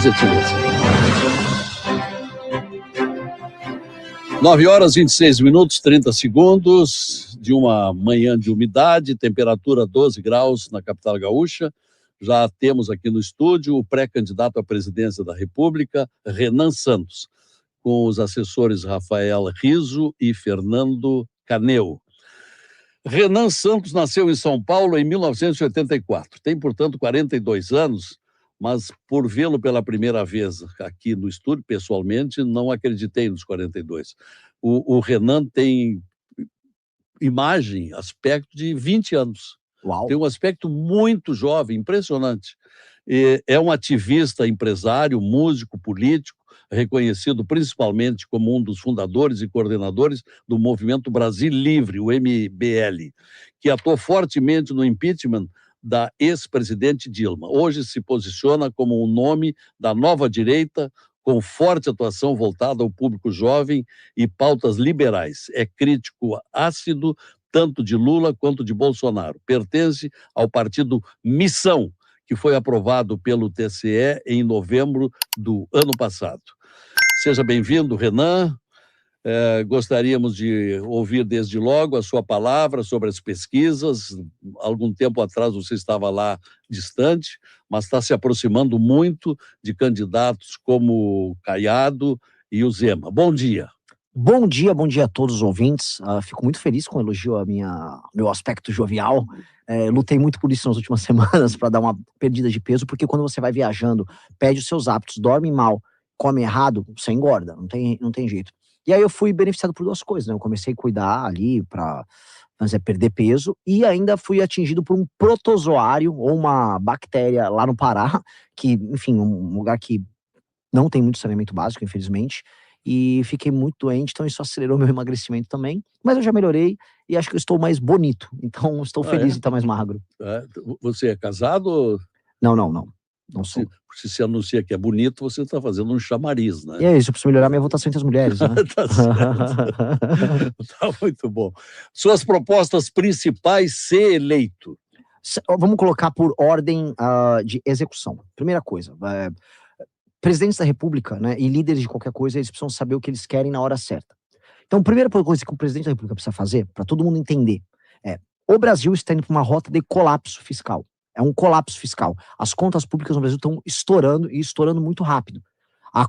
gentileza. 9h26, 30 segundos de uma manhã de umidade, temperatura 12 graus na capital gaúcha. Já temos aqui no estúdio o pré-candidato à presidência da República, Renan Santos, com os assessores Rafael Riso e Fernando Caneu. Renan Santos nasceu em São Paulo em 1984. Tem, portanto, 42 anos, mas por vê-lo pela primeira vez aqui no estúdio, pessoalmente, não acreditei nos 42. O Renan tem imagem, aspecto de 20 anos. Uau. Tem um aspecto muito jovem, impressionante. É um ativista, empresário, músico, político, reconhecido principalmente como um dos fundadores e coordenadores do Movimento Brasil Livre, o MBL, que atuou fortemente no impeachment da ex-presidente Dilma. Hoje se posiciona como um nome da nova direita, com forte atuação voltada ao público jovem e pautas liberais. É crítico ácido tanto de Lula quanto de Bolsonaro. Pertence ao partido Missão, que foi aprovado pelo TSE em novembro do ano passado. Seja bem-vindo, Renan. Gostaríamos de ouvir desde logo a sua palavra sobre as pesquisas. Algum tempo atrás você estava lá distante, mas está se aproximando muito de candidatos como Caiado e o Zema. Bom dia. Bom dia a todos os ouvintes. Fico muito feliz com o elogio ao meu aspecto jovial. Lutei muito por isso nas últimas semanas, para dar uma perdida de peso, porque quando você vai viajando, perde os seus hábitos, dorme mal, come errado, você engorda, não tem jeito. E aí eu fui beneficiado por duas coisas, né? Eu comecei a cuidar ali para perder peso, e ainda fui atingido por um protozoário, ou uma bactéria lá no Pará, que, enfim, um lugar que não tem muito saneamento básico, infelizmente, e fiquei muito doente, então isso acelerou meu emagrecimento também, mas eu já melhorei e acho que eu estou mais bonito, então estou feliz em estar mais magro. Você é casado? Não sou. Se você anuncia que é bonito, você está fazendo um chamariz, né? E é isso, eu preciso melhorar minha votação entre as mulheres, né? Tá certo. Tá muito bom. Suas propostas principais, ser eleito. Vamos colocar por ordem de execução. Primeira coisa, presidentes da República, né, e líderes de qualquer coisa, eles precisam saber o que eles querem na hora certa. Então, a primeira coisa que o presidente da República precisa fazer, para todo mundo entender, o Brasil está indo para uma rota de colapso fiscal. É um colapso fiscal. As contas públicas no Brasil estão estourando, e estourando muito rápido. A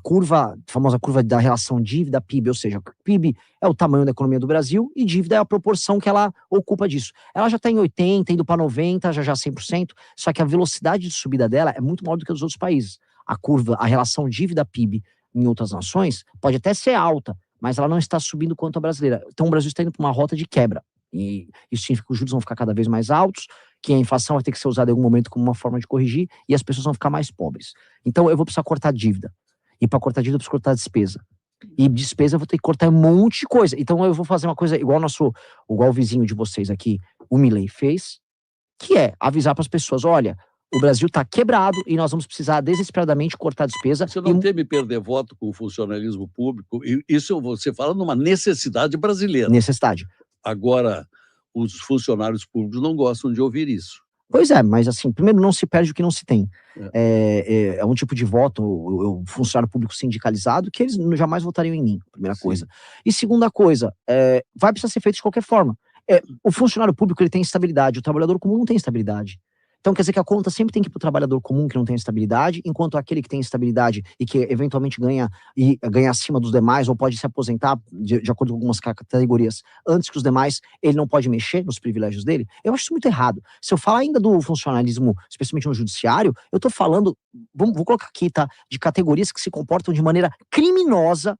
famosa curva da relação dívida-PIB, ou seja, PIB é o tamanho da economia do Brasil e dívida é a proporção que ela ocupa disso. Ela já está em 80, indo para 90, já 100%, só que a velocidade de subida dela é muito maior do que a dos outros países. A relação dívida-PIB em outras nações pode até ser alta, mas ela não está subindo quanto a brasileira. Então o Brasil está indo para uma rota de quebra. E isso significa que os juros vão ficar cada vez mais altos, que a inflação vai ter que ser usada em algum momento como uma forma de corrigir, e as pessoas vão ficar mais pobres. Então eu vou precisar cortar dívida. E para cortar dívida eu preciso cortar despesa. E despesa eu vou ter que cortar um monte de coisa. Então eu vou fazer uma coisa igual o vizinho de vocês aqui, o Milei, fez, que é avisar para as pessoas, olha, o Brasil está quebrado e nós vamos precisar desesperadamente cortar despesa. Você não teme perder voto com o funcionalismo público? Isso você fala numa necessidade brasileira. Necessidade. Agora, os funcionários públicos não gostam de ouvir isso. Pois é, mas assim, primeiro não se perde o que não se tem. É um tipo de voto, o funcionário público sindicalizado, que eles jamais votariam em mim, primeira coisa. E segunda coisa, vai precisar ser feito de qualquer forma. O funcionário público ele tem estabilidade, o trabalhador comum não tem estabilidade. Então quer dizer que a conta sempre tem que ir para o trabalhador comum que não tem estabilidade, enquanto aquele que tem estabilidade e que eventualmente ganha acima dos demais ou pode se aposentar de acordo com algumas categorias antes que os demais, ele não pode mexer nos privilégios dele. Eu acho isso muito errado. Se eu falar ainda do funcionalismo, especialmente no judiciário, eu estou falando, vou colocar aqui, tá, de categorias que se comportam de maneira criminosa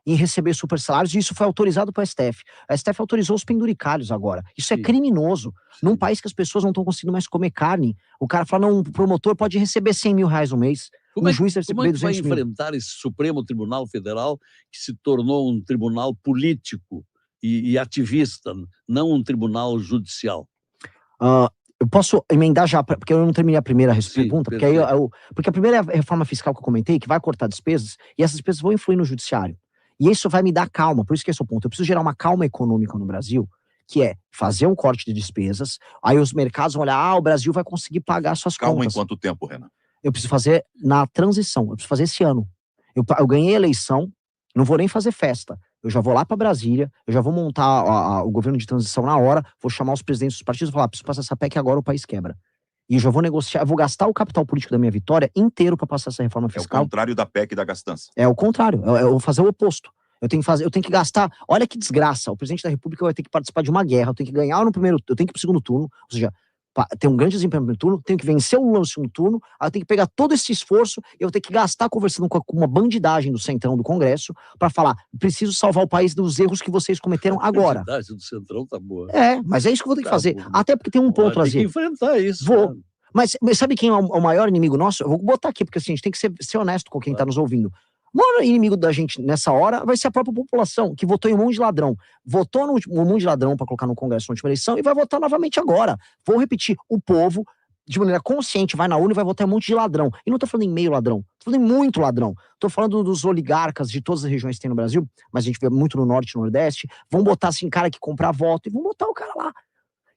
em receber super salários, e isso foi autorizado pelo STF. A STF autorizou os penduricalhos agora. Isso é criminoso. Num país que as pessoas não estão conseguindo mais comer carne, o cara fala, não, o promotor pode receber 100 mil reais no mês. Como é que vai enfrentar esse Supremo Tribunal Federal que se tornou um tribunal político e ativista, não um tribunal judicial? Eu posso emendar já, porque eu não terminei a primeira pergunta, porque a primeira reforma fiscal que eu comentei, que vai cortar despesas, e essas despesas vão influir no judiciário. E isso vai me dar calma, por isso que esse é o ponto. Eu preciso gerar uma calma econômica no Brasil, que é fazer um corte de despesas, aí os mercados vão olhar, o Brasil vai conseguir pagar suas contas. Calma em quanto tempo, Renan? eu preciso fazer na transição, eu preciso fazer esse ano. Eu ganhei a eleição, não vou nem fazer festa. Eu já vou lá para Brasília, eu já vou montar o governo de transição na hora, vou chamar os presidentes dos partidos e falar, preciso passar essa PEC agora o país quebra. E eu já vou negociar, eu vou gastar o capital político da minha vitória inteiro para passar essa reforma fiscal. É o contrário da PEC e da gastança. É o contrário, eu vou fazer o oposto. Eu tenho que gastar, olha que desgraça, o presidente da República vai ter que participar de uma guerra, eu tenho que ganhar no primeiro, eu tenho que ir pro segundo turno, ou seja, ter um grande desempenho no primeiro turno, tenho que vencer o Lula no segundo turno, aí eu tenho que pegar todo esse esforço, eu vou ter que gastar conversando com uma bandidagem do Centrão do Congresso, para falar, preciso salvar o país dos erros que vocês cometeram agora. A bandidagem do Centrão tá boa. Mas é isso que eu vou ter que fazer, bom. Até porque tem um ponto, Tem que enfrentar isso. Vou. Mas sabe quem é o maior inimigo nosso? Eu vou botar aqui, porque assim, a gente tem que ser honesto com quem tá nos ouvindo. O maior inimigo da gente nessa hora vai ser a própria população, que votou em um monte de ladrão. Votou um monte de ladrão para colocar no Congresso na última eleição e vai votar novamente agora. Vou repetir, o povo, de maneira consciente, vai na urna e vai votar em um monte de ladrão. E não tô falando em meio ladrão, tô falando em muito ladrão. Tô falando dos oligarcas de todas as regiões que tem no Brasil, mas a gente vê muito no Norte e no Nordeste. Vão botar assim, cara que comprar voto, e vão botar o cara lá.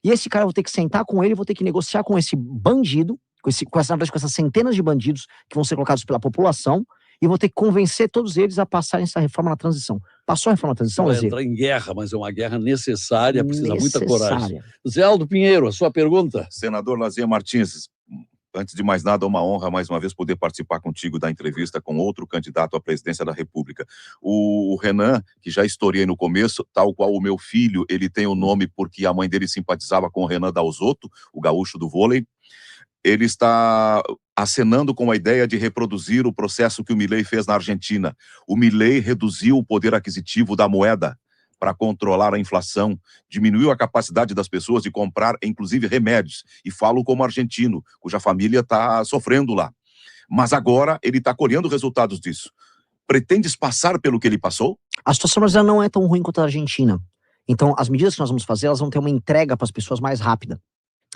E esse cara eu vou ter que sentar com ele, vou ter que negociar com esse bandido, com essas centenas de bandidos que vão ser colocados pela população, e vou ter que convencer todos eles a passarem essa reforma na transição. Passou a reforma na transição, Vai Zé? entrar em guerra, mas é uma guerra necessária, precisa muita coragem. Zé Aldo Pinheiro, a sua pergunta? Senador Lazier Martins, antes de mais nada, é uma honra mais uma vez poder participar contigo da entrevista com outro candidato à presidência da República. O Renan, que já estourei no começo, tal qual o meu filho, ele tem o nome porque a mãe dele simpatizava com o Renan Dalzotto, o gaúcho do vôlei. Ele está acenando com a ideia de reproduzir o processo que o Milei fez na Argentina. O Milei reduziu o poder aquisitivo da moeda para controlar a inflação, diminuiu a capacidade das pessoas de comprar, inclusive, remédios. E falo como argentino, cuja família está sofrendo lá. Mas agora ele está colhendo resultados disso. Pretendes passar pelo que ele passou? A situação brasileira não é tão ruim quanto a Argentina. Então, as medidas que nós vamos fazer, elas vão ter uma entrega para as pessoas mais rápida.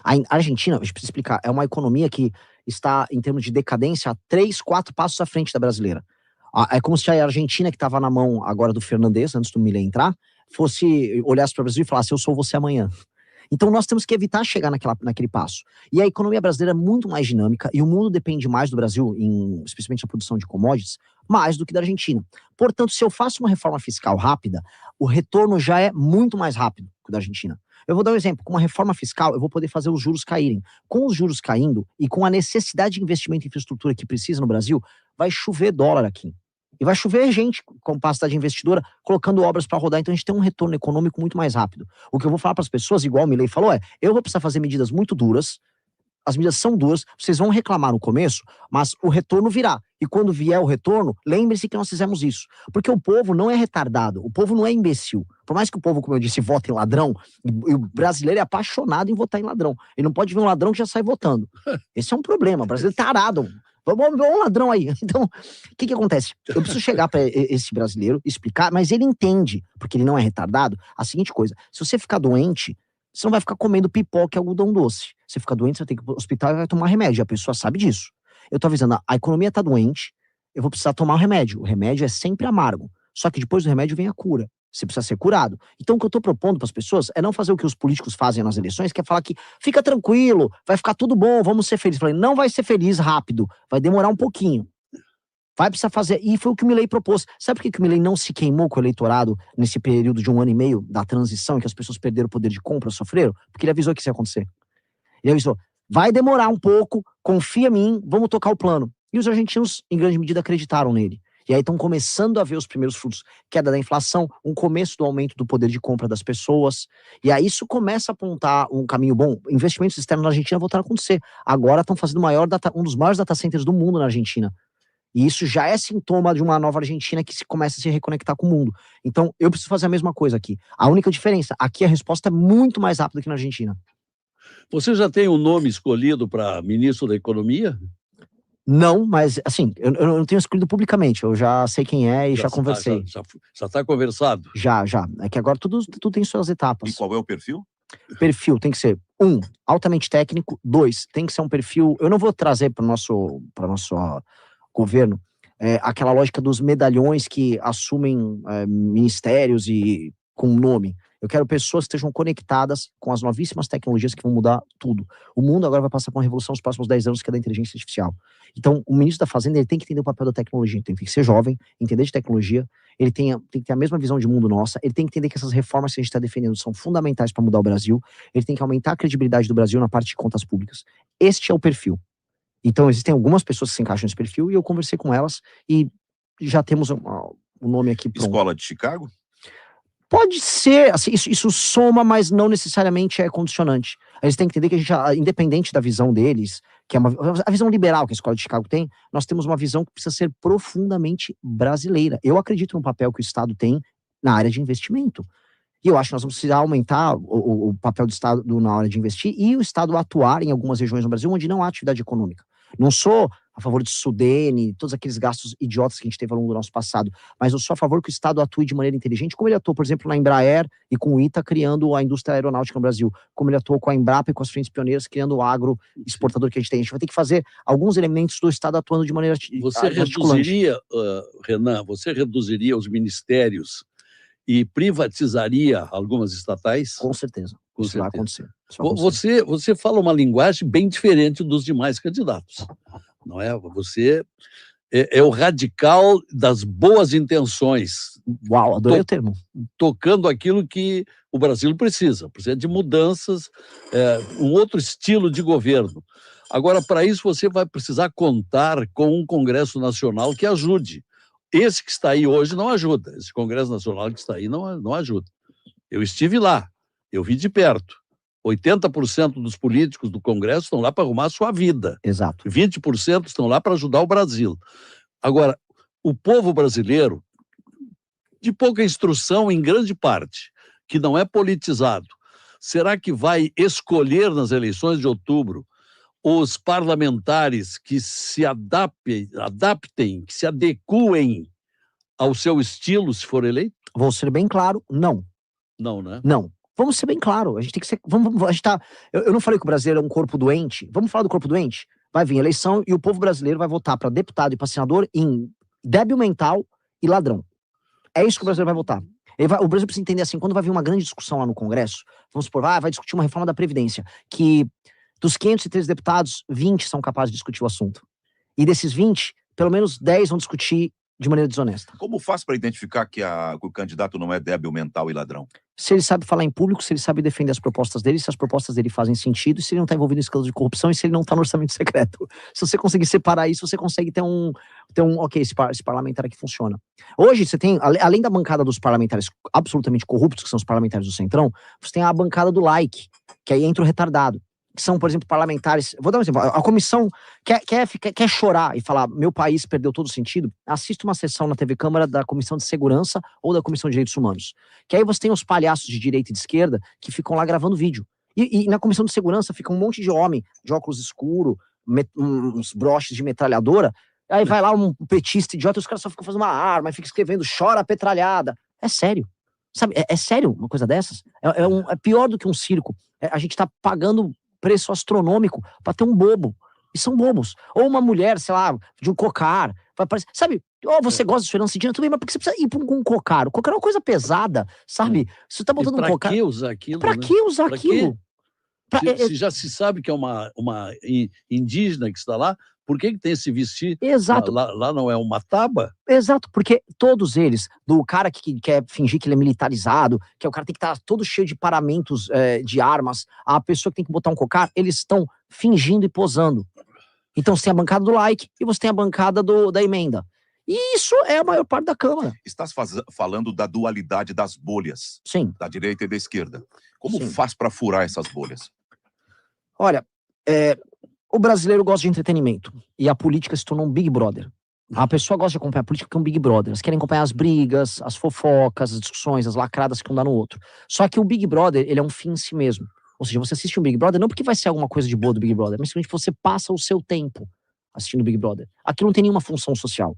A Argentina, deixa eu explicar, é uma economia que está, em termos de decadência, 3, 4 passos à frente da brasileira. É como se a Argentina, que estava na mão agora do Fernandes, antes do Milei entrar, olhasse para o Brasil e falasse, eu sou você amanhã. Então nós temos que evitar chegar naquele passo. E a economia brasileira é muito mais dinâmica, e o mundo depende mais do Brasil, especialmente na produção de commodities, mais do que da Argentina. Portanto, se eu faço uma reforma fiscal rápida, o retorno já é muito mais rápido que o da Argentina. Eu vou dar um exemplo, com uma reforma fiscal eu vou poder fazer os juros caírem. Com os juros caindo e com a necessidade de investimento em infraestrutura que precisa no Brasil, vai chover dólar aqui. E vai chover gente com capacidade investidora colocando obras para rodar, então a gente tem um retorno econômico muito mais rápido. O que eu vou falar para as pessoas, igual o Milei falou, eu vou precisar fazer medidas muito duras, as medidas são duras, vocês vão reclamar no começo, mas o retorno virá. E quando vier o retorno, lembre-se que nós fizemos isso. Porque o povo não é retardado, o povo não é imbecil. Por mais que o povo, como eu disse, vote em ladrão, e o brasileiro é apaixonado em votar em ladrão. Ele não pode ver um ladrão que já sai votando. Esse é um problema, o brasileiro é tarado. Vamos ver um ladrão aí. Então, o que acontece? Eu preciso chegar para esse brasileiro, explicar, mas ele entende, porque ele não é retardado, a seguinte coisa: se você ficar doente, você não vai ficar comendo pipoca e algodão doce. Você fica doente, você vai ter que ir pro hospital e vai tomar remédio. A pessoa sabe disso. Eu tô avisando, a economia tá doente, eu vou precisar tomar um remédio. O remédio é sempre amargo. Só que depois do remédio vem a cura. Você precisa ser curado. Então o que eu tô propondo para as pessoas é não fazer o que os políticos fazem nas eleições, que é falar que fica tranquilo, vai ficar tudo bom, vamos ser felizes. Eu falei, não vai ser feliz rápido, vai demorar um pouquinho. Vai precisar fazer, e foi o que o Milei propôs. Sabe por que o Milei não se queimou com o eleitorado nesse período de 1 ano e meio da transição, em que as pessoas perderam o poder de compra, sofreram? Porque ele avisou que isso ia acontecer. Ele avisou, vai demorar um pouco, confia em mim, vamos tocar o plano. E os argentinos, em grande medida, acreditaram nele. E aí estão começando a ver os primeiros frutos, queda da inflação, um começo do aumento do poder de compra das pessoas. E aí isso começa a apontar um caminho bom. Investimentos externos na Argentina voltaram a acontecer. Agora estão fazendo um dos maiores data centers do mundo na Argentina. E isso já é sintoma de uma nova Argentina que começa a se reconectar com o mundo. Então, eu preciso fazer a mesma coisa aqui. A única diferença, aqui a resposta é muito mais rápida que na Argentina. Você já tem um nome escolhido para ministro da Economia? Não, mas assim, eu não tenho escolhido publicamente, eu já sei quem é e já conversei. Já está conversado? Já. É que agora tudo tem suas etapas. E qual é o perfil? Perfil tem que ser, 1, altamente técnico, 2, tem que ser um perfil, eu não vou trazer para o nosso governo aquela lógica dos medalhões que assumem ministérios e com nome. Eu quero pessoas que estejam conectadas com as novíssimas tecnologias que vão mudar tudo. O mundo agora vai passar por uma revolução nos próximos 10 anos, que é da inteligência artificial. Então, o ministro da Fazenda, ele tem que entender o papel da tecnologia. Então, ele tem que ser jovem, entender de tecnologia, ele tem que ter a mesma visão de mundo nossa, ele tem que entender que essas reformas que a gente está defendendo são fundamentais para mudar o Brasil, ele tem que aumentar a credibilidade do Brasil na parte de contas públicas. Este é o perfil. Então, existem algumas pessoas que se encaixam nesse perfil, e eu conversei com elas, e já temos o nome aqui pronto. Escola de Chicago? Pode ser, assim, isso soma, mas não necessariamente é condicionante. Eles têm que entender que a gente, independente da visão deles, que é a visão liberal que a Escola de Chicago tem, nós temos uma visão que precisa ser profundamente brasileira. Eu acredito no papel que o Estado tem na área de investimento. E eu acho que nós vamos precisar aumentar o papel do Estado na hora de investir e o Estado atuar em algumas regiões no Brasil onde não há atividade econômica. Não sou a favor de Sudene, todos aqueles gastos idiotas que a gente teve ao longo do nosso passado, mas eu sou a favor que o Estado atue de maneira inteligente, como ele atuou, por exemplo, na Embraer e com o ITA, criando a indústria aeronáutica no Brasil, como ele atuou com a Embrapa e com as frentes pioneiras, criando o agro exportador que a gente tem. A gente vai ter que fazer alguns elementos do Estado atuando de maneira Você reduziria, Renan, você reduziria os ministérios e privatizaria algumas estatais? Com certeza. Com Isso certeza. vai acontecer. Você fala uma linguagem bem diferente dos demais candidatos, não é? Você é o radical das boas intenções. Uau, adorei o termo. Tocando aquilo que o Brasil precisa de mudanças, um outro estilo de governo. Agora, para isso, você vai precisar contar com um Congresso Nacional que ajude. Esse que está aí hoje não ajuda. Esse Congresso Nacional que está aí não ajuda. Eu estive lá, eu vi de perto. 80% dos políticos do Congresso estão lá para arrumar a sua vida. Exato. 20% estão lá para ajudar o Brasil. Agora, o povo brasileiro, de pouca instrução em grande parte, que não é politizado, será que vai escolher nas eleições de outubro os parlamentares que se adaptem, que se adequem ao seu estilo, se for eleito? Vou ser bem claro, não. Não, né? Não. Vamos ser bem claro. A gente tem que ser. A gente tá, eu não falei que o brasileiro é um corpo doente. Vamos falar do corpo doente? Vai vir eleição e o povo brasileiro vai votar para deputado e para senador em débil mental e ladrão. É isso que o brasileiro vai votar. O Brasil precisa entender assim, quando vai vir uma grande discussão lá no Congresso, vamos supor, vai discutir uma reforma da Previdência, que dos 513 deputados, 20 são capazes de discutir o assunto. E desses 20, pelo menos 10 vão discutir de maneira desonesta. Como faz para identificar que o candidato não é débil mental e ladrão? Se ele sabe falar em público, se ele sabe defender as propostas dele, se as propostas dele fazem sentido, e se ele não está envolvido em escândalo de corrupção, e se ele não está no orçamento secreto. Se você conseguir separar isso, você consegue ter ok, esse parlamentar aqui funciona. Hoje, você tem, além da bancada dos parlamentares absolutamente corruptos, que são os parlamentares do Centrão, você tem a bancada do like, que aí entra o retardado. Que são, por exemplo, parlamentares. Vou dar um exemplo. A comissão quer chorar e falar: meu país perdeu todo o sentido. Assista uma sessão na TV Câmara da Comissão de Segurança ou da Comissão de Direitos Humanos. Que aí você tem os palhaços de direita e de esquerda que ficam lá gravando vídeo. E na Comissão de Segurança fica um monte de homem de óculos escuros, uns broches de metralhadora. Aí vai lá um petista idiota, os caras só ficam fazendo uma arma e ficam escrevendo: chora petralhada. É sério. Sabe? É sério uma coisa dessas? É pior do que um circo. A gente tá pagando preço astronômico para ter um bobo. E são bobos. Ou uma mulher, sei lá, de um cocar. Vai parecer, sabe? Ou você gosta de Fernando Cidinha, tudo bem, mas por que você precisa ir com um cocar? O cocar é uma coisa pesada, sabe? Você tá botando um cocar. Pra que usar aquilo? Pra que usar aquilo? Se já se sabe que é uma indígena que está lá, por que tem esse vestir? Exato. Lá não é uma taba? Exato, porque todos eles, do cara que quer fingir que ele é militarizado, que é o cara que tem que estar todo cheio de paramentos de armas, a pessoa que tem que botar um cocar, eles estão fingindo e posando. Então você tem a bancada do like e você tem a bancada da emenda. E isso é a maior parte da Câmara. Estás falando da dualidade das bolhas. Sim. Da direita e da esquerda. Como Sim. faz para furar essas bolhas? Olha, o brasileiro gosta de entretenimento e a política se tornou um Big Brother. A pessoa gosta de acompanhar a política porque é um Big Brother. Elas querem acompanhar as brigas, as fofocas, as discussões, as lacradas que um dá no outro. Só que o Big Brother, ele é um fim em si mesmo. Ou seja, você assiste um Big Brother não porque vai ser alguma coisa de boa do Big Brother, mas simplesmente você passa o seu tempo assistindo o Big Brother. Aquilo não tem nenhuma função social.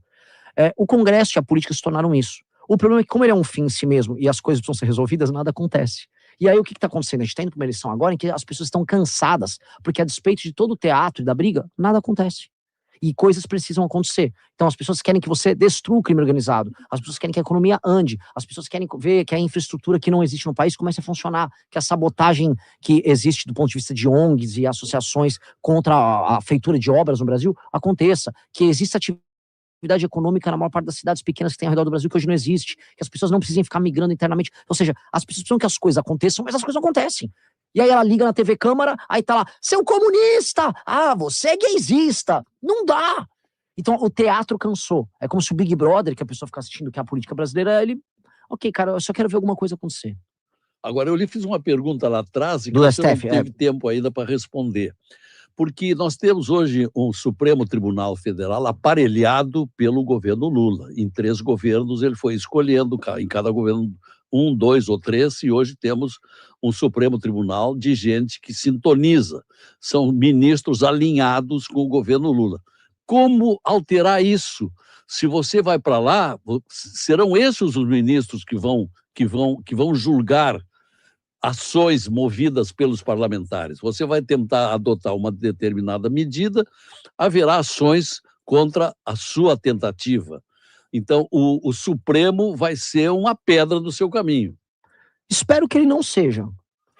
O Congresso e a política se tornaram isso. O problema é que, como ele é um fim em si mesmo e as coisas precisam ser resolvidas, nada acontece. E aí o que está acontecendo? A gente está indo para uma eleição agora em que as pessoas estão cansadas, porque a despeito de todo o teatro e da briga, nada acontece. E coisas precisam acontecer. Então as pessoas querem que você destrua o crime organizado, as pessoas querem que a economia ande, as pessoas querem ver que a infraestrutura que não existe no país comece a funcionar, que a sabotagem que existe do ponto de vista de ONGs e associações contra a feitura de obras no Brasil aconteça, que exista atividade econômica na maior parte das cidades pequenas que tem ao redor do Brasil, que hoje não existe, que as pessoas não precisem ficar migrando internamente. Ou seja, as pessoas precisam que as coisas aconteçam, mas as coisas não acontecem. E aí ela liga na TV Câmara, aí tá lá, seu comunista! Ah, você é gaysista! Não dá! Então o teatro cansou. É como se o Big Brother, que a pessoa fica assistindo, que é a política brasileira, ele... Ok, cara, eu só quero ver alguma coisa acontecer. Agora, eu lhe fiz uma pergunta lá atrás e que Do você não STF, teve tempo ainda para responder. Porque nós temos hoje um Supremo Tribunal Federal aparelhado pelo governo Lula. Em 3 governos ele foi escolhendo, em cada governo 1, 2 ou 3, e hoje temos um Supremo Tribunal de gente que sintoniza. São ministros alinhados com o governo Lula. Como alterar isso? Se você vai para lá, serão esses os ministros que vão julgar ações movidas pelos parlamentares. Você vai tentar adotar uma determinada medida, haverá ações contra a sua tentativa. Então, o Supremo vai ser uma pedra do seu caminho. Espero que ele não seja.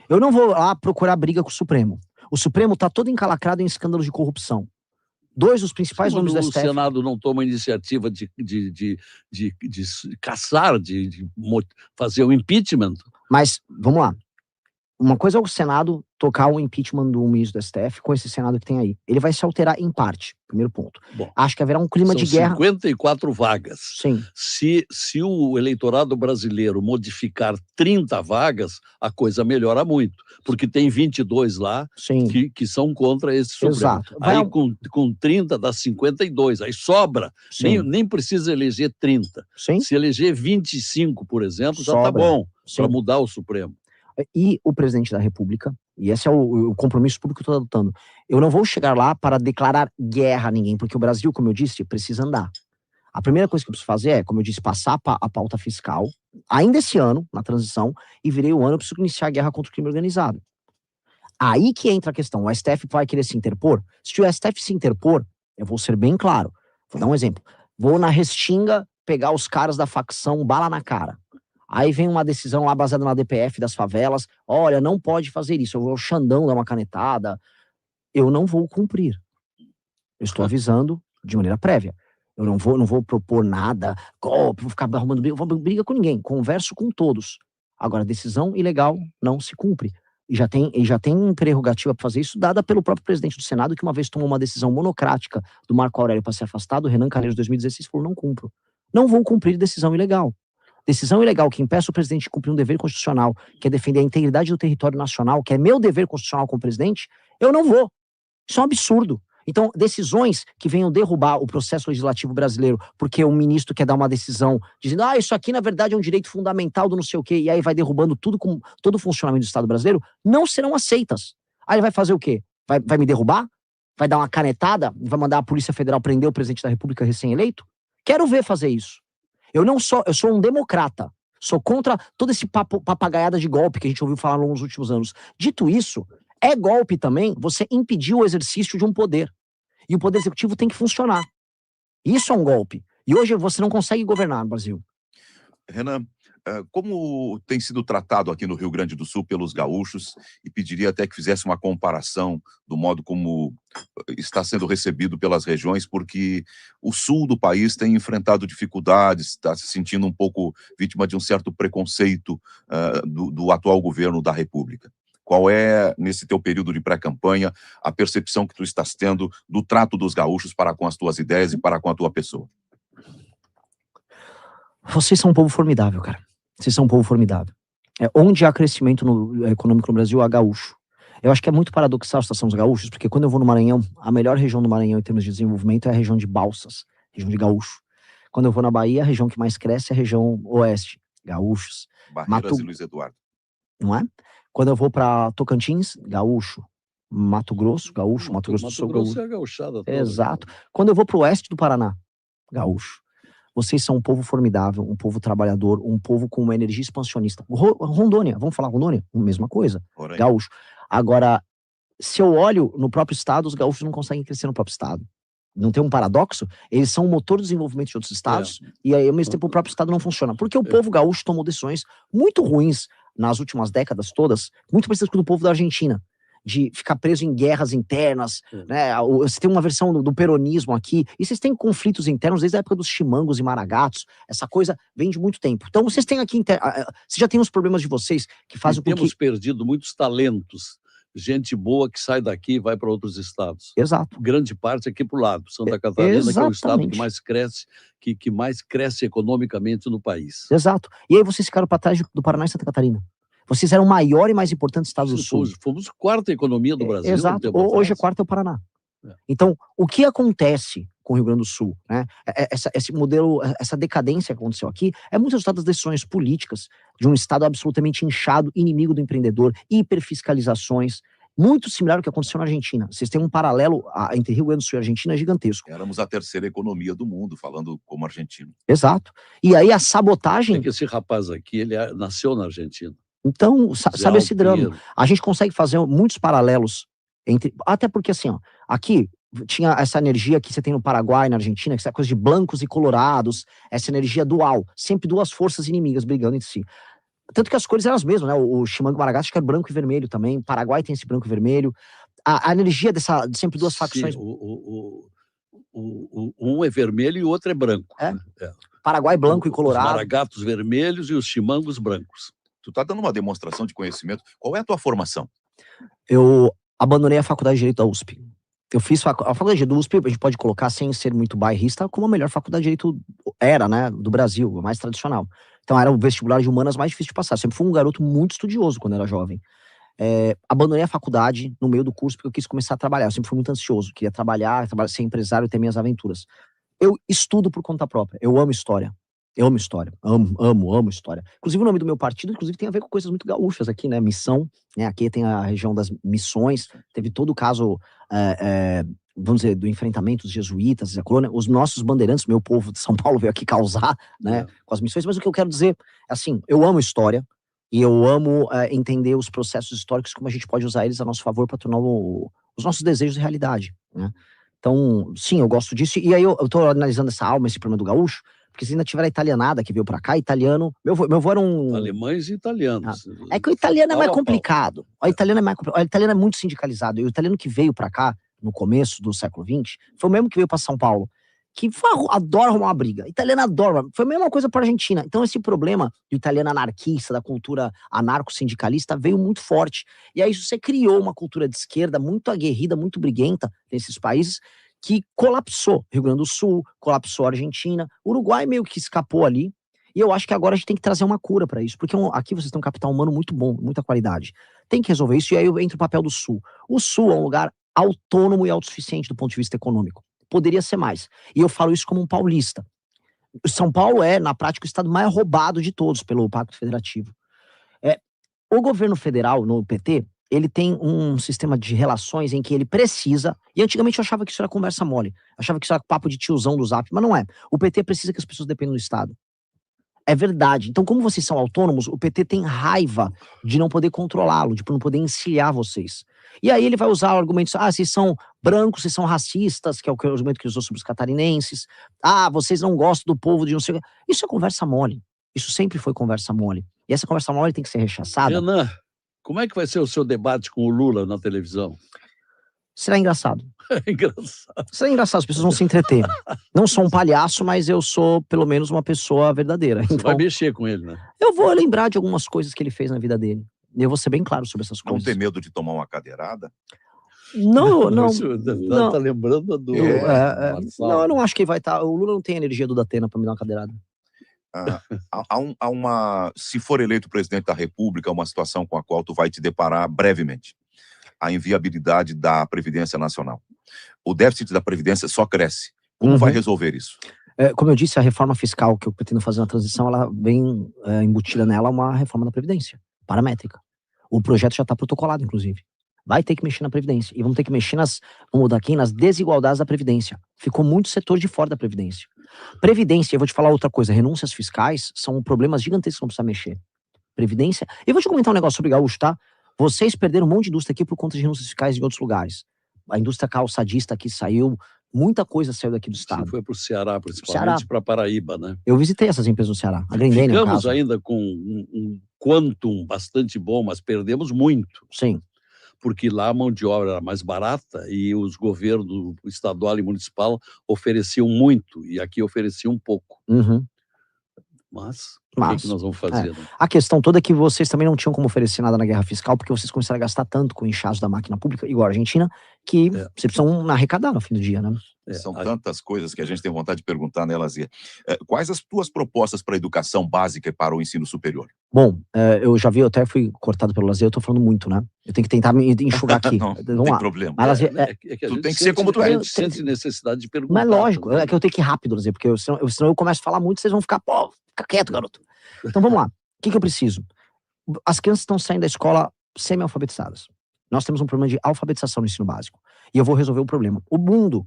Eu não vou lá procurar briga com o Supremo. O Supremo está todo encalacrado em escândalos de corrupção. 2 dos principais nomes do STF... O Senado não toma iniciativa de caçar, de fazer o impeachment? Mas, vamos lá. Uma coisa é o Senado tocar o impeachment do ministro do STF com esse Senado que tem aí. Ele vai se alterar em parte, primeiro ponto. Bom, acho que haverá um clima de guerra. 54 vagas. Sim. Se o eleitorado brasileiro modificar 30 vagas, a coisa melhora muito, porque tem 22 lá que são contra esse Supremo. Exato. Aí com 30 dá 52, aí sobra. Nem precisa eleger 30. Sim. Se eleger 25, por exemplo, já está bom para mudar o Supremo. E o presidente da República, e esse é o compromisso público que eu estou adotando, eu não vou chegar lá para declarar guerra a ninguém, porque o Brasil, como eu disse, precisa andar. A primeira coisa que eu preciso fazer é, como eu disse, passar a pauta fiscal, ainda esse ano, na transição, e virei o ano, eu preciso iniciar a guerra contra o crime organizado. Aí que entra a questão, o STF vai querer se interpor? Se o STF se interpor, eu vou ser bem claro, vou dar um exemplo, vou na Restinga pegar os caras da facção bala na cara. Aí vem uma decisão lá baseada na DPF das favelas, olha, não pode fazer isso, eu vou ao Xandão dar uma canetada, eu não vou cumprir. Eu estou avisando de maneira prévia. Eu não vou propor nada, golpe, vou ficar arrumando briga, vou briga com ninguém, converso com todos. Agora, decisão ilegal não se cumpre. E já tem prerrogativa para fazer isso, dada pelo próprio presidente do Senado, que uma vez tomou uma decisão monocrática do Marco Aurélio para ser afastado, o Renan Calheiros, 2016, falou, não cumpro. Não vou cumprir decisão ilegal. Decisão ilegal que impeça o presidente de cumprir um dever constitucional, que é defender a integridade do território nacional, que é meu dever constitucional como presidente, eu não vou. Isso é um absurdo. Então, decisões que venham derrubar o processo legislativo brasileiro, porque o ministro quer dar uma decisão dizendo, isso aqui na verdade é um direito fundamental do não sei o quê, e aí vai derrubando tudo com todo o funcionamento do Estado brasileiro, não serão aceitas. Aí ele vai fazer o quê? Vai me derrubar? Vai dar uma canetada? Vai mandar a Polícia Federal prender o presidente da República recém-eleito? Quero ver fazer isso. Eu sou um democrata, sou contra todo esse papagaiada de golpe que a gente ouviu falar nos últimos anos. Dito isso, é golpe também você impedir o exercício de um poder. E o poder executivo tem que funcionar. Isso é um golpe. E hoje você não consegue governar no Brasil. Renan, como tem sido tratado aqui no Rio Grande do Sul pelos gaúchos, e pediria até que fizesse uma comparação do modo como está sendo recebido pelas regiões, porque o sul do país tem enfrentado dificuldades, está se sentindo um pouco vítima de um certo preconceito do atual governo da República. Qual é, nesse teu período de pré-campanha, a percepção que tu estás tendo do trato dos gaúchos para com as tuas ideias e para com a tua pessoa? Vocês são um povo formidável, cara. Vocês são um povo formidável. Onde há crescimento econômico no Brasil, há gaúcho. Eu acho que é muito paradoxal a situação dos gaúchos, porque quando eu vou no Maranhão, a melhor região do Maranhão em termos de desenvolvimento é a região de Balsas, região de gaúcho. Quando eu vou na Bahia, a região que mais cresce é a região oeste, gaúchos. Barreiras e Luiz Eduardo. Não é? Quando eu vou para Tocantins, gaúcho. Mato Grosso, gaúcho. Mato Grosso do Sul, gaúcho. É a gauchada toda. Exato. Quando eu vou para o oeste do Paraná, gaúcho. Vocês são um povo formidável, um povo trabalhador, um povo com uma energia expansionista. Rondônia, vamos falar Rondônia? Mesma coisa. Gaúcho. Agora, se eu olho no próprio estado, os gaúchos não conseguem crescer no próprio estado. não tem um paradoxo? Eles são o motor do desenvolvimento de outros estados, e aí, ao mesmo tempo, o próprio estado não funciona. Porque o povo gaúcho tomou decisões muito ruins nas últimas décadas todas, muito parecidas com o do povo da Argentina, de ficar preso em guerras internas, né? Você tem uma versão do peronismo aqui, e vocês têm conflitos internos desde a época dos chimangos e maragatos, essa coisa vem de muito tempo. Então vocês têm aqui, vocês já têm os problemas de vocês, que fazem com que... Temos perdido muitos talentos, gente boa que sai daqui e vai para outros estados. Exato. Grande parte aqui para o lado, Santa Catarina, Exatamente. que é o estado que mais cresce, que mais cresce economicamente no país. Exato. E aí vocês ficaram para trás do Paraná e Santa Catarina. Vocês eram o maior e mais importante estado do Sul. Fomos a quarta economia do Brasil. Exato. Hoje a quarta é o Paraná. Então, o que acontece com o Rio Grande do Sul, né? Esse modelo, essa decadência que aconteceu aqui, é muito resultado das decisões políticas de um estado absolutamente inchado, inimigo do empreendedor, hiperfiscalizações, muito similar ao que aconteceu na Argentina. Vocês têm um paralelo entre Rio Grande do Sul e Argentina gigantesco. Éramos a terceira economia do mundo, falando como argentino. Exato. E aí a sabotagem... É que esse rapaz aqui, ele nasceu na Argentina. Então, sabe esse drama? A gente consegue fazer muitos paralelos entre... Até porque, assim, ó, aqui tinha essa energia que você tem no Paraguai, na Argentina, que é essa coisa de blancos e colorados, essa energia dual, sempre duas forças inimigas brigando entre si. Tanto que as cores eram as mesmas, né? O Chimango Maragato, acho que era branco e vermelho também, o Paraguai tem esse branco e vermelho. A energia de sempre duas facções... Um é vermelho e o outro é branco. Paraguai branco e colorado. Os maragatos vermelhos e os chimangos brancos. Tu tá dando uma demonstração de conhecimento. Qual é a tua formação? Eu abandonei a faculdade de Direito da USP. Eu fiz a faculdade de USP, a gente pode colocar, sem ser muito bairrista, como a melhor faculdade de Direito era, né, do Brasil, a mais tradicional. Então era o vestibular de humanas mais difícil de passar. Eu sempre fui um garoto muito estudioso quando era jovem. Abandonei a faculdade no meio do curso porque eu quis começar a trabalhar. Eu sempre fui muito ansioso, queria trabalhar, ser empresário e ter minhas aventuras. Eu estudo por conta própria, eu amo história. Eu amo história, amo história. Inclusive o nome do meu partido, tem a ver com coisas muito gaúchas aqui, né? Missão, né? Aqui tem a região das missões, teve todo o caso, vamos dizer, do enfrentamento dos jesuítas, a colônia. Os nossos bandeirantes, meu povo de São Paulo veio aqui causar, né? Com as missões, mas o que eu quero dizer, assim, eu amo história e eu amo entender os processos históricos, como a gente pode usar eles a nosso favor para tornar os nossos desejos realidade, né? Então, sim, eu gosto disso. E aí eu tô analisando essa alma, esse problema do gaúcho, porque se ainda tiver a italianada que veio pra cá, italiano... Meu avô era um... Alemães e italianos. É que o italiano é mais complicado. O italiano é mais complicado. O italiano é muito sindicalizado. E o italiano que veio pra cá, no começo do século XX, foi o mesmo que veio pra São Paulo, que adora arrumar uma briga. O italiano adora. Foi a mesma coisa pra Argentina. Então esse problema do italiano anarquista, da cultura anarco-sindicalista, veio muito forte. E aí você criou uma cultura de esquerda muito aguerrida, muito briguenta nesses países, que colapsou Rio Grande do Sul, colapsou a Argentina, o Uruguai meio que escapou ali, e eu acho que agora a gente tem que trazer uma cura para isso, porque aqui vocês têm um capital humano muito bom, muita qualidade. Tem que resolver isso, e aí entra o papel do Sul. O Sul é um lugar autônomo e autossuficiente do ponto de vista econômico. Poderia ser mais. E eu falo isso como um paulista. São Paulo é, na prática, o estado mais roubado de todos pelo Pacto Federativo. O governo federal, no PT, ele tem um sistema de relações em que ele precisa, e antigamente eu achava que isso era conversa mole, achava que isso era papo de tiozão do Zap, mas não é. O PT precisa que as pessoas dependam do Estado. É verdade. Então, como vocês são autônomos, o PT tem raiva de não poder controlá-lo, de não poder encilhar vocês. E aí ele vai usar argumentos, vocês são brancos, vocês são racistas, que é o argumento que ele usou sobre os catarinenses, vocês não gostam do povo de não sei o que. Isso é conversa mole. Isso sempre foi conversa mole. E essa conversa mole tem que ser rechaçada. Renan, como é que vai ser o seu debate com o Lula na televisão? Será engraçado. É engraçado. Será engraçado, as pessoas vão se entreter. Não sou um palhaço, mas eu sou, pelo menos, uma pessoa verdadeira. Você então, vai mexer com ele, né? Eu vou lembrar de algumas coisas que ele fez na vida dele. Eu vou ser bem claro sobre essas coisas. Não tem medo de tomar uma cadeirada? Não. Tá lembrando do... Não, eu não acho que vai estar... O Lula não tem a energia do Datena pra me dar uma cadeirada. Se for eleito presidente da República, uma situação com a qual tu vai te deparar brevemente. A inviabilidade da Previdência Nacional. O déficit da Previdência só cresce. Como vai resolver isso? Como eu disse, a reforma fiscal que eu pretendo fazer na transição, ela vem embutida nela uma reforma da Previdência, paramétrica. O projeto já está protocolado, inclusive. Vai ter que mexer na Previdência. E vamos ter que mexer nas desigualdades da Previdência. Ficou muito setor de fora da Previdência. Previdência, eu vou te falar outra coisa, renúncias fiscais são problemas gigantescos que não precisa mexer. Previdência, eu vou te comentar um negócio sobre gaúcho, tá? Vocês perderam um monte de indústria aqui por conta de renúncias fiscais em outros lugares. A indústria calçadista aqui saiu Muita coisa saiu daqui do estado. Você foi para o Ceará, principalmente para Paraíba, né? Eu visitei essas empresas no Ceará, a Grendene, no Ficamos caso. ainda com um quantum bastante bom, mas perdemos muito. Sim. Porque lá a mão de obra era mais barata e os governos estadual e municipal ofereciam muito, e aqui ofereciam um pouco. Uhum. Mas o que nós vamos fazer? Né? A questão toda é que vocês também não tinham como oferecer nada na guerra fiscal, porque vocês começaram a gastar tanto com inchaço da máquina pública, igual a Argentina, que vocês precisam arrecadar no fim do dia, né? São tantas coisas que a gente tem vontade de perguntar, né, Lazier? Quais as tuas propostas para a educação básica e para o ensino superior? Bom, eu já vi, eu até fui cortado pelo Lazier, eu tô falando muito, né? Eu tenho que tentar me enxugar aqui. Não Vamos tem lá. problema. Mas, Lazier, tu tem que ser como tu é. A gente sente necessidade de perguntar. Mas lógico, também. é que eu tenho que ir rápido, Lazier, porque senão eu começo a falar muito, vocês vão ficar, pô, fica quieto, garoto. Então vamos lá. O que eu preciso? As crianças estão saindo da escola semi-alfabetizadas. Nós temos um problema de alfabetização no ensino básico. E eu vou resolver o problema. O mundo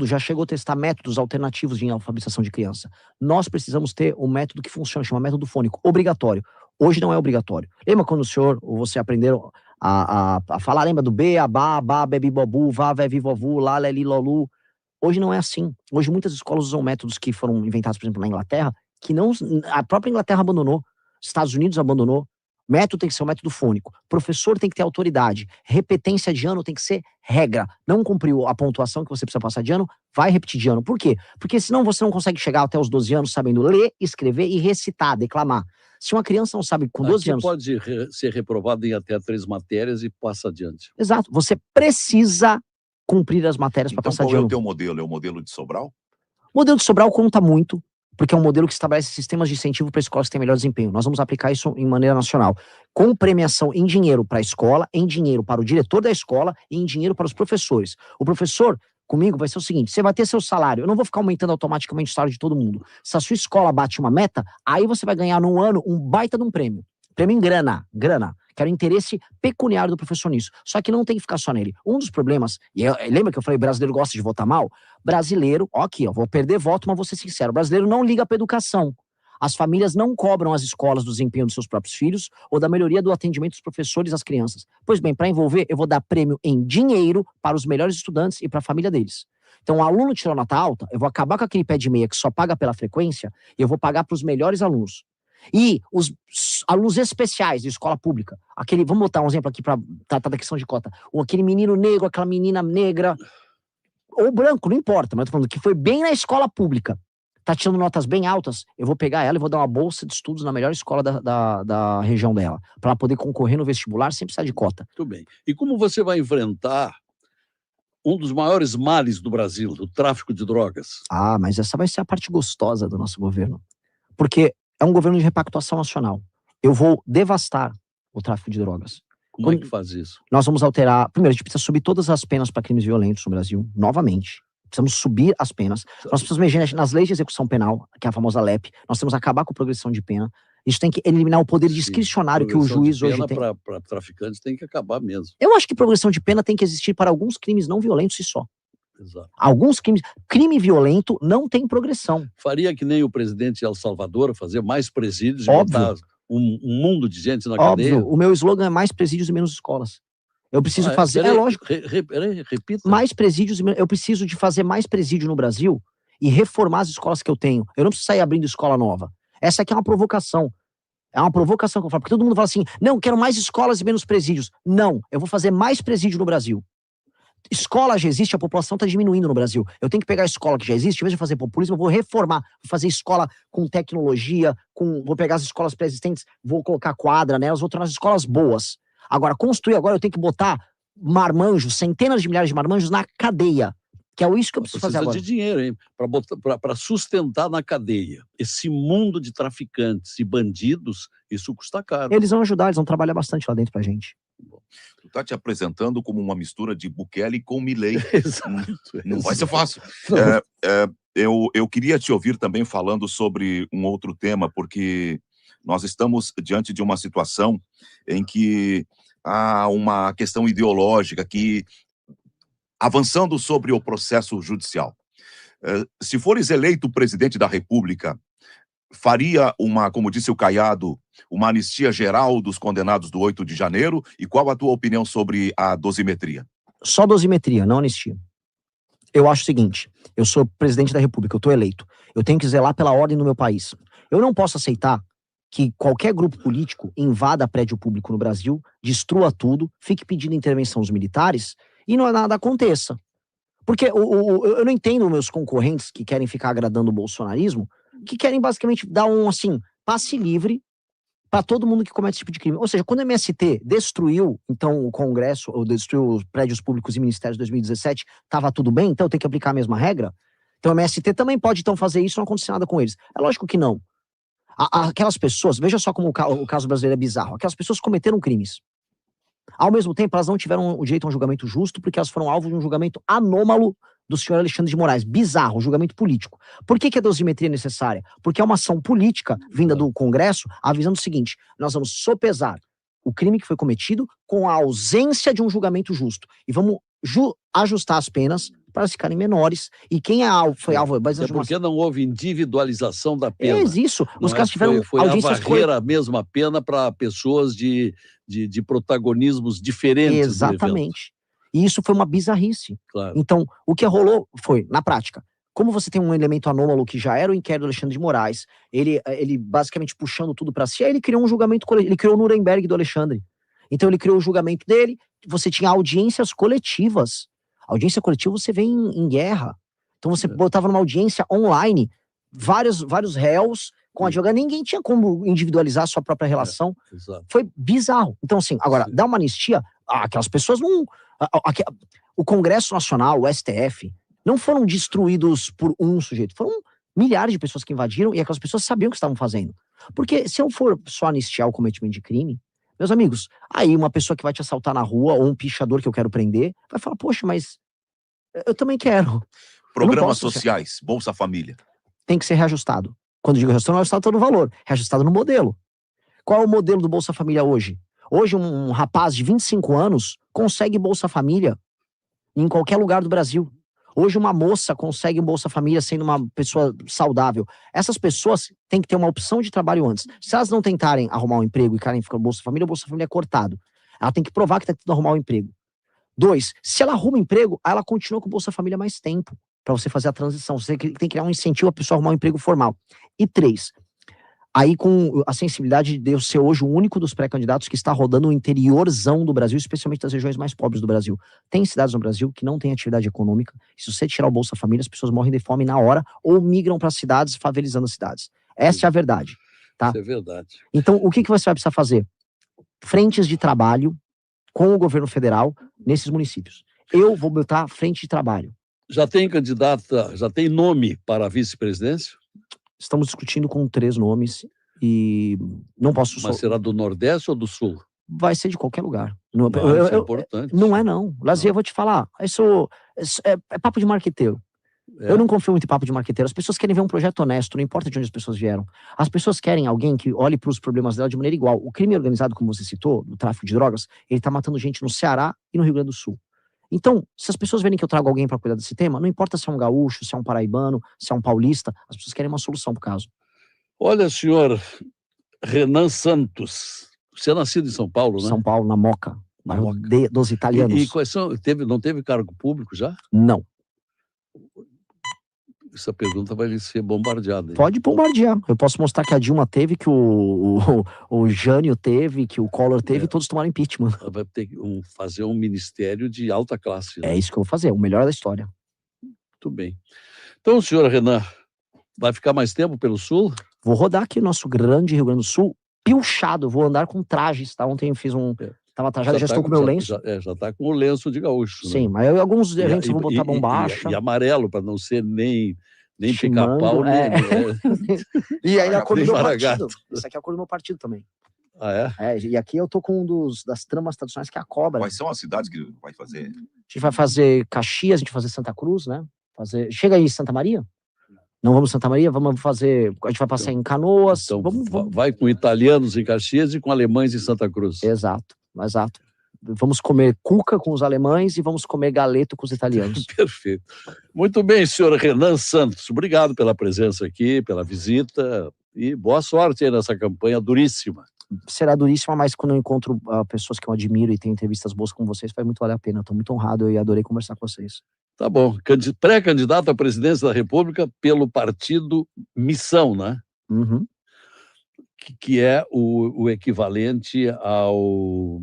já chegou a testar métodos alternativos de alfabetização de criança. Nós precisamos ter um método que funciona, chama método fônico, obrigatório. Hoje não é obrigatório. Lembra quando o senhor ou você aprenderam a falar, lembra do B, a ba, bebi, bobu, vá, vevi, vovu, lá, leli, lolu? Hoje não é assim. Hoje muitas escolas usam métodos que foram inventados, por exemplo, na Inglaterra, que não, a própria Inglaterra abandonou, Estados Unidos abandonou. O método tem que ser um método fônico. O professor tem que ter autoridade. Repetência de ano tem que ser regra. Não cumpriu a pontuação que você precisa passar de ano, vai repetir de ano. Por quê? Porque senão você não consegue chegar até os 12 anos sabendo ler, escrever e recitar, declamar. Se uma criança não sabe com 12 Aqui anos... pode ser reprovado em até 3 matérias e passa adiante. Exato. Você precisa cumprir as matérias para passar de ano. Qual é o teu modelo? É o modelo de Sobral? O modelo de Sobral conta muito, porque é um modelo que estabelece sistemas de incentivo para escolas que têm melhor desempenho. Nós vamos aplicar isso em maneira nacional, com premiação em dinheiro para a escola, em dinheiro para o diretor da escola e em dinheiro para os professores. O professor, comigo, vai ser o seguinte, você vai ter seu salário, eu não vou ficar aumentando automaticamente o salário de todo mundo. Se a sua escola bate uma meta, aí você vai ganhar num ano um baita de um prêmio. Prêmio em grana. Quero interesse pecuniário do professor nisso. Só que não tem que ficar só nele. Um dos problemas, lembra que eu falei, brasileiro gosta de votar mal? Brasileiro, vou perder voto, mas vou ser sincero, o brasileiro não liga para educação. As famílias não cobram as escolas do desempenho dos seus próprios filhos ou da melhoria do atendimento dos professores às crianças. Pois bem, para envolver, eu vou dar prêmio em dinheiro para os melhores estudantes e para a família deles. Então, o aluno tirou nota alta, eu vou acabar com aquele pé de meia que só paga pela frequência e eu vou pagar para os melhores alunos. E os alunos especiais de escola pública, vamos botar um exemplo aqui para tratar da questão de cota, aquele menino negro, aquela menina negra, ou branco, não importa, mas eu tô falando que foi bem na escola pública, tá tirando notas bem altas, eu vou pegar ela e vou dar uma bolsa de estudos na melhor escola da região dela, para ela poder concorrer no vestibular sem precisar de cota. Muito bem. E como você vai enfrentar um dos maiores males do Brasil, do tráfico de drogas? Mas essa vai ser a parte gostosa do nosso governo, porque é um governo de repactuação nacional. Eu vou devastar o tráfico de drogas. Como é que faz isso? Nós vamos alterar... Primeiro, a gente precisa subir todas as penas para crimes violentos no Brasil, novamente. Precisamos subir as penas. Nós precisamos mexer nas leis de execução penal, que é a famosa LEP. Nós temos que acabar com a progressão de pena. Isso tem que eliminar o poder discricionário que o juiz hoje tem. Para traficantes tem que acabar mesmo. Eu acho que progressão de pena tem que existir para alguns crimes não violentos e só. Exato. Alguns crimes... Crime violento não tem progressão. Faria que nem o presidente de El Salvador, fazer mais presídios e Óbvio. botar um mundo de gente na cadeia? Óbvio. O meu slogan é mais presídios e menos escolas. Eu preciso fazer... lógico. Repita. Mais presídios e menos... Eu preciso de fazer mais presídio no Brasil e reformar as escolas que eu tenho. Eu não preciso sair abrindo escola nova. Essa aqui é uma provocação. É uma provocação que eu falo. Porque todo mundo fala assim, não, quero mais escolas e menos presídios. Não, eu vou fazer mais presídio no Brasil. Escola já existe, a população está diminuindo no Brasil. Eu tenho que pegar a escola que já existe, em vez de fazer populismo, eu vou reformar, vou fazer escola com tecnologia, vou pegar as escolas pré-existentes, vou colocar quadra nelas, vou tornar as escolas boas. Agora, construir agora, eu tenho que botar marmanjos, centenas de milhares de marmanjos na cadeia, que é isso que eu preciso fazer agora. Precisa de dinheiro, hein? Para sustentar na cadeia. Esse mundo de traficantes e bandidos, isso custa caro. Eles vão ajudar, eles vão trabalhar bastante lá dentro pra gente. Tu tá te apresentando como uma mistura de Bukele com Milei. Exato. Não vai ser fácil. Eu queria te ouvir também falando sobre um outro tema, porque nós estamos diante de uma situação em que há uma questão ideológica que, avançando sobre o processo judicial, se fores eleito presidente da República, faria como disse o Caiado, uma anistia geral dos condenados do 8 de janeiro? E qual a tua opinião sobre a dosimetria? Só dosimetria, não anistia. Eu acho o seguinte, eu sou presidente da República, eu tô eleito. Eu tenho que zelar pela ordem do meu país. Eu não posso aceitar que qualquer grupo político invada prédio público no Brasil, destrua tudo, fique pedindo intervenção dos militares e nada aconteça. Porque eu não entendo meus concorrentes que querem ficar agradando o bolsonarismo, que querem basicamente dar passe livre para todo mundo que comete esse tipo de crime. Ou seja, quando o MST destruiu, então, o Congresso, ou destruiu os prédios públicos e ministérios em 2017, estava tudo bem, então tem que aplicar a mesma regra? Então o MST também pode, então, fazer isso e não acontecer nada com eles. É lógico que não. Aquelas pessoas, veja só como o caso brasileiro é bizarro, aquelas pessoas cometeram crimes. Ao mesmo tempo, elas não tiveram o direito a um julgamento justo, porque elas foram alvo de um julgamento anômalo do senhor Alexandre de Moraes. Bizarro, julgamento político. Por que a dosimetria é necessária? Porque é uma ação política vinda do Congresso, avisando o seguinte: nós vamos sopesar o crime que foi cometido com a ausência de um julgamento justo. E vamos ajustar as penas para elas ficarem menores. E quem foi alvo... É porque não houve individualização da pena. É isso. Os casos tiveram audiências... Foi a mesma pena para pessoas de protagonismos diferentes. Exatamente. E isso foi uma bizarrice. Claro. Então, o que rolou foi, na prática, como você tem um elemento anômalo que já era o inquérito do Alexandre de Moraes, ele basicamente puxando tudo para si, aí ele criou um julgamento coletivo, ele criou o Nuremberg do Alexandre. Então ele criou o julgamento dele, você tinha audiências coletivas. Audiência coletiva você vê em guerra. Então você botava numa audiência online, vários réus com advogado, ninguém tinha como individualizar a sua própria relação. Foi bizarro. Então assim, agora, dá uma anistia, aquelas pessoas não... O Congresso Nacional, o STF, não foram destruídos por um sujeito, foram milhares de pessoas que invadiram e aquelas pessoas sabiam o que estavam fazendo. Porque se eu for só anistiar o cometimento de crime, meus amigos, aí uma pessoa que vai te assaltar na rua ou um pichador que eu quero prender, vai falar, poxa, mas eu também quero. Programas sociais, Bolsa Família. Tem que ser reajustado. Quando digo reajustado, não é reajustado no valor, reajustado no modelo. Qual é o modelo do Bolsa Família hoje? Hoje um rapaz de 25 anos consegue Bolsa Família em qualquer lugar do Brasil. Hoje uma moça consegue Bolsa Família sendo uma pessoa saudável. Essas pessoas têm que ter uma opção de trabalho antes. Se elas não tentarem arrumar um emprego e querem ficar no Bolsa Família, o Bolsa Família é cortado. Ela tem que provar que está tentando arrumar um emprego. 2, se ela arruma um emprego, ela continua com o Bolsa Família mais tempo para você fazer a transição. Você tem que criar um incentivo a pessoa arrumar um emprego formal. E 3, aí com a sensibilidade de eu ser hoje o único dos pré-candidatos que está rodando o interiorzão do Brasil, especialmente das regiões mais pobres do Brasil. Tem cidades no Brasil que não têm atividade econômica, e se você tirar o Bolsa Família, as pessoas morrem de fome na hora, ou migram para cidades, favelizando as cidades. Essa é a verdade. Tá? Isso é verdade. Então, o que você vai precisar fazer? Frentes de trabalho com o governo federal nesses municípios. Eu vou botar frente de trabalho. Já tem candidata, já tem nome para a vice-presidência? Estamos discutindo com 3 nomes e não posso... Mas será do Nordeste ou do Sul? Vai ser de qualquer lugar. Não, isso é importante. Não é não. Lazier, eu vou te falar, isso é papo de marqueteiro. Eu não confio muito em papo de marqueteiro. As pessoas querem ver um projeto honesto, não importa de onde as pessoas vieram. As pessoas querem alguém que olhe para os problemas dela de maneira igual. O crime organizado, como você citou, do tráfico de drogas, ele está matando gente no Ceará e no Rio Grande do Sul. Então, se as pessoas verem que eu trago alguém para cuidar desse tema, não importa se é um gaúcho, se é um paraibano, se é um paulista, as pessoas querem uma solução pro caso. Olha, senhor Renan Santos, você é nascido em São Paulo, né? São Paulo, na Moca, bairro dos italianos. E quais são, não teve cargo público já? Não. Essa pergunta vai ser bombardeada. Hein? Pode bombardear. Eu posso mostrar que a Dilma teve, que o Jânio teve, que o Collor teve, e todos tomaram impeachment. Ela vai ter que fazer um ministério de alta classe. Né? É isso que eu vou fazer, o melhor da história. Muito bem. Então, senhor Renan, vai ficar mais tempo pelo Sul? Vou rodar aqui no nosso grande Rio Grande do Sul, pilchado, vou andar com trajes, tá? Ontem eu fiz tava trajado, já estou com o meu lenço. Já tá com o lenço de gaúcho. Sim, né? mas alguns eventos eu vou botar bombacha. E amarelo, para não ser nem pica-pau, nem... E aí a cor do meu partido. Isso aqui é a cor do meu partido também. Ah, é? E aqui eu tô com das tramas tradicionais, que é a cobra. Quais são as cidades que vai fazer? A gente vai fazer Caxias, a gente vai fazer Santa Cruz, né? Chega aí, Santa Maria? Não vamos Santa Maria, vamos fazer... A gente vai passar em Canoas. Então, vai com italianos em Caxias e com alemães em Santa Cruz. Exato. Vamos comer cuca com os alemães e vamos comer galeto com os italianos. Perfeito. Muito bem, senhor Renan Santos. Obrigado pela presença aqui, pela visita e boa sorte aí nessa campanha duríssima. Será duríssima, mas quando eu encontro pessoas que eu admiro e tenho entrevistas boas com vocês, vai muito valer a pena. Estou muito honrado e adorei conversar com vocês. Tá bom. Pré-candidato à presidência da República pelo partido Missão, né? Uhum. Que é o equivalente ao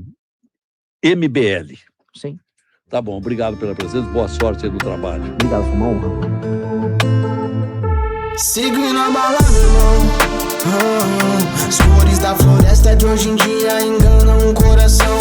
MBL. Sim. Tá bom, obrigado pela presença, boa sorte aí no trabalho. Obrigado, foi uma honra. Sigo na balada, irmão. As cores da floresta de hoje em dia enganam o coração.